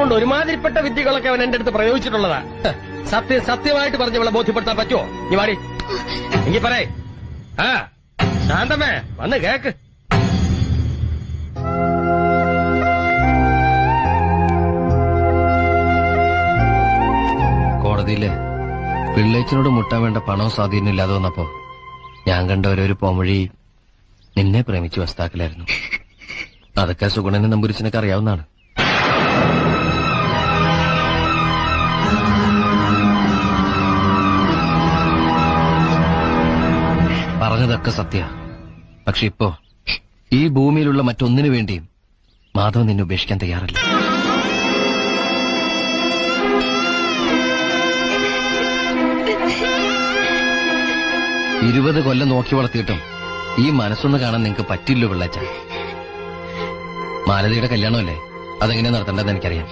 കൊണ്ട് ഒരുമാതിരിപ്പെട്ട വിദ്യകളൊക്കെ അവൻ എന്റെ അടുത്ത് പ്രയോഗിച്ചിട്ടുള്ളതാ. സത്യമായിട്ട് പറഞ്ഞ് അവളെ ബോധ്യപ്പെടുത്താൻ പറ്റുമോ? നീ വാടി, എങ്കി പറയേ. ആ ശാന്തമേ, വന്ന് കേക്ക്. കോടതിയില് പിള്ളേച്ചനോട് മുട്ടാൻ വേണ്ട പണവും സ്വാധീനം ഇല്ലാതെ വന്നപ്പോ ഞാൻ കണ്ട ഓരോരു പോംവഴി നിന്നെ പ്രേമിച്ച് വസ്താക്കലായിരുന്നു. അതൊക്കെ സുഗുണനെ നമ്പൂരിച്ചനൊക്കെ അറിയാവുന്നതാണ്. പറഞ്ഞതൊക്കെ സത്യ. പക്ഷെ ഇപ്പോ ഈ ഭൂമിയിലുള്ള മറ്റൊന്നിനു വേണ്ടിയും മാധവൻ നിന്നെ ഉപേക്ഷിക്കാൻ തയ്യാറല്ല. ഇരുപത് കൊല്ലം നോക്കി വളർത്തിയിട്ടും ഈ മനസ്സൊന്ന് കാണാൻ നിങ്ങൾക്ക് പറ്റില്ലോ പിള്ളേച്ച. മാലതിയുടെ കല്യാണമല്ലേ, അതെങ്ങനെയാ നടത്തേണ്ടതെന്ന് എനിക്കറിയാം.